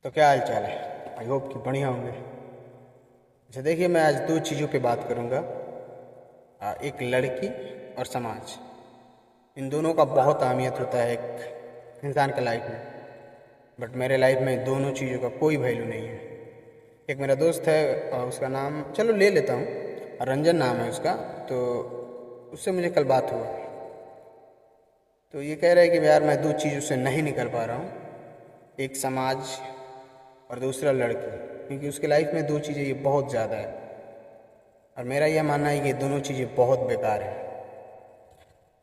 तो क्या हाल चाल है। आई होप कि बढ़िया होंगे। अच्छा देखिए, मैं आज दो चीज़ों पे बात करूँगा। एक लड़की और समाज। इन दोनों का बहुत अहमियत होता है एक इंसान के लाइफ में। बट मेरे लाइफ में दोनों चीज़ों का कोई वैल्यू नहीं है। एक मेरा दोस्त है और उसका नाम चलो ले लेता हूँ, रंजन नाम है उसका। तो उससे मुझे कल बात हुआ, तो ये कह रहा है कि यार मैं दो चीज़ों से नहीं निकल पा रहा हूँ, एक समाज और दूसरा लड़की, क्योंकि उसके लाइफ में दो चीज़ें ये बहुत ज़्यादा है। और मेरा यह मानना है कि ये दोनों चीज़ें बहुत बेकार है।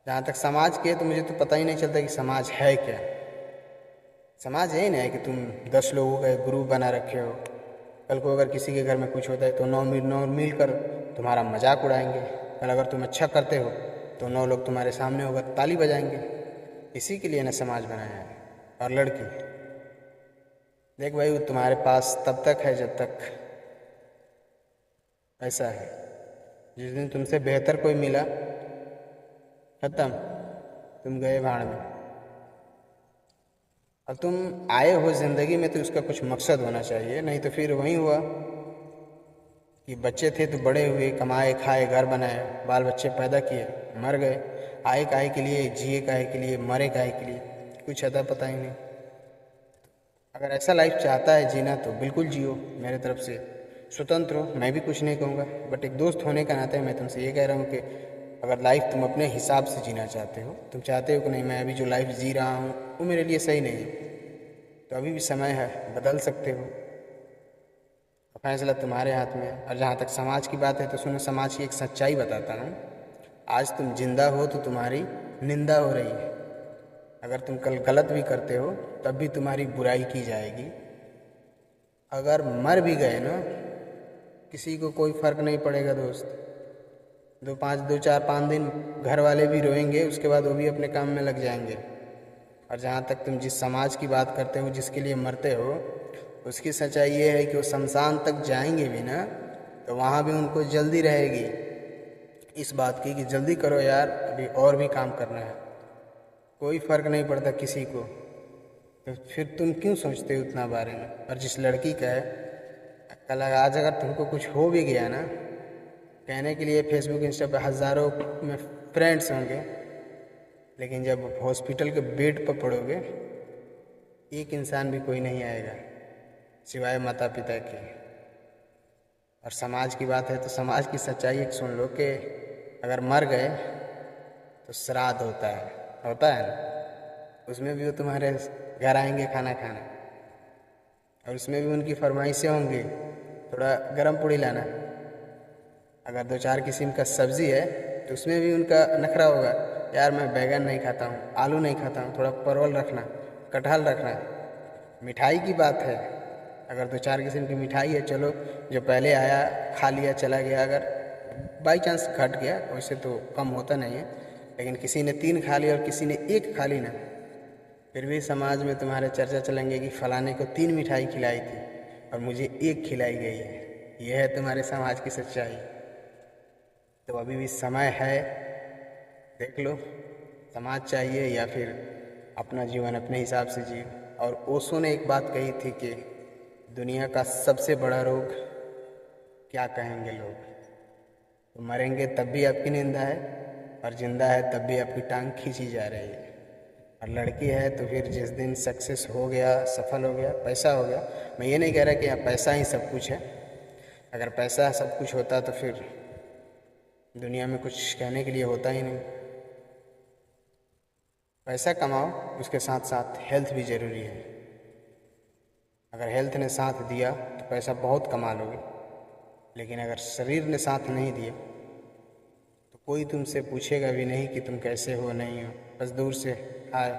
जहाँ तक समाज की है तो मुझे तो पता ही नहीं चलता कि समाज है क्या। समाज यही ना है कि तुम 10 लोगों का एक ग्रुप बना रखे हो। कल को अगर किसी के घर में कुछ होता है तो नौ मिल कर तुम्हारा मजाक उड़ाएंगे। कल अगर तुम अच्छा करते हो तो 9 लोग तुम्हारे सामने होकर ताली बजाएंगे। इसी के लिए ना समाज बनाया है। और लड़की, देख भाई, वो तुम्हारे पास तब तक है जब तक ऐसा है। जिस दिन तुमसे बेहतर कोई मिला, खत्म, तुम गए भाड़ में। अब तुम आए हो ज़िंदगी में तो उसका कुछ मकसद होना चाहिए, नहीं तो फिर वही हुआ कि बच्चे थे तो बड़े हुए, कमाए खाए, घर बनाए, बाल बच्चे पैदा किए, मर गए। आए काहे के लिए, जिए काहे के लिए, मरे काहे के लिए, कुछ अता पता ही नहीं। अगर ऐसा लाइफ चाहता है जीना तो बिल्कुल जियो, मेरे तरफ से स्वतंत्र हो, मैं भी कुछ नहीं कहूँगा। बट एक दोस्त होने का नाते मैं तुमसे ये कह रहा हूँ कि अगर लाइफ तुम अपने हिसाब से जीना चाहते हो, तुम चाहते हो कि नहीं मैं अभी जो लाइफ जी रहा हूँ वो मेरे लिए सही नहीं है, तो अभी भी समय है, बदल सकते हो। फैसला तुम्हारे हाथ में है। और जहाँ तक समाज की बात है तो सुनो, समाज की एक सच्चाई बताता हूँ। आज तुम जिंदा हो तो तुम्हारी निंदा हो रही है। अगर तुम कल गलत भी करते हो तब भी तुम्हारी बुराई की जाएगी। अगर मर भी गए ना, किसी को कोई फ़र्क नहीं पड़ेगा दोस्त। 2 4 5 दिन घर वाले भी रोएंगे, उसके बाद वो भी अपने काम में लग जाएंगे। और जहाँ तक तुम जिस समाज की बात करते हो, जिसके लिए मरते हो, उसकी सच्चाई ये है कि वो शमशान तक जाएंगे भी ना तो वहाँ भी उनको जल्दी रहेगी इस बात की कि जल्दी करो यार, अभी और भी काम करना है। कोई फ़र्क नहीं पड़ता किसी को। तो फिर तुम क्यों सोचते हो उतना बारे में। और जिस लड़की का है, कल आज अगर तुमको कुछ हो भी गया ना, कहने के लिए फेसबुक इंस्टा पे हज़ारों में फ्रेंड्स होंगे, लेकिन जब हॉस्पिटल के बेड पर पड़ोगे, एक इंसान भी कोई नहीं आएगा सिवाय माता पिता के। और समाज की बात है तो समाज की सच्चाई एक सुन लो कि अगर मर गए तो श्राद्ध होता है ना, उसमें भी वो तुम्हारे घर आएंगे खाना खाने। और उसमें भी उनकी फरमाइशें होंगी, थोड़ा गरम पूड़ी लाना। अगर 2 4 किस्म का सब्ज़ी है तो उसमें भी उनका नखरा होगा, यार मैं बैगन नहीं खाता हूँ, आलू नहीं खाता हूँ, थोड़ा परवल रखना, कटहल रखना। मिठाई की बात है, अगर 2 4 किस्म की मिठाई है, चलो जो पहले आया खा लिया चला गया। अगर बाई चांस घट गया, वैसे तो कम होता नहीं है, लेकिन किसी ने 3 खा लिया और किसी ने 1 खा ली ना, फिर भी समाज में तुम्हारे चर्चा चलेंगे कि फलाने को 3 मिठाई खिलाई थी और मुझे 1 खिलाई गई है। यह है तुम्हारे समाज की सच्चाई। तो अभी भी समय है, देख लो, समाज चाहिए या फिर अपना जीवन अपने हिसाब से जियो। और ओशो ने एक बात कही थी कि दुनिया का सबसे बड़ा रोग क्या कहेंगे लोग। तो मरेंगे तब भी आपकी निंदा है, और जिंदा है तब भी आपकी टांग खींची जा रही है। और लड़की है तो फिर जिस दिन सक्सेस हो गया, सफल हो गया, पैसा हो गया, मैं ये नहीं कह रहा कि यहाँ पैसा ही सब कुछ है। अगर पैसा सब कुछ होता तो फिर दुनिया में कुछ कहने के लिए होता ही नहीं। पैसा कमाओ, उसके साथ साथ हेल्थ भी ज़रूरी है। अगर हेल्थ ने साथ दिया तो पैसा बहुत कमा लोगे, लेकिन अगर शरीर ने साथ नहीं दिया तो कोई तुमसे पूछेगा भी नहीं कि तुम कैसे हो नहीं हो, बस दूर से हाय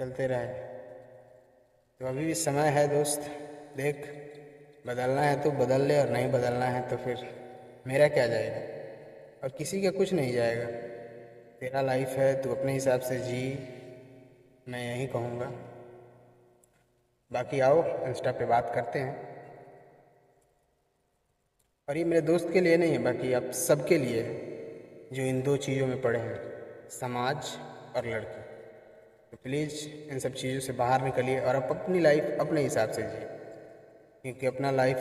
चलते रहे। तो अभी भी समय है दोस्त, देख, बदलना है तो बदल ले, और नहीं बदलना है तो फिर मेरा क्या जाएगा और किसी का कुछ नहीं जाएगा। तेरा लाइफ है, तू अपने हिसाब से जी, मैं यही कहूँगा। बाकी आओ इंस्टा पे बात करते हैं। और ये मेरे दोस्त के लिए नहीं है, बाकी आप सबके लिए है जो इन दो चीज़ों में पड़े हैं, समाज और लड़की। तो प्लीज़ इन सब चीज़ों से बाहर निकलिए और आप अपनी लाइफ अपने हिसाब से जिए, क्योंकि अपना लाइफ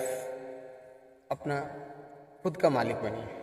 अपना खुद का मालिक बनिए।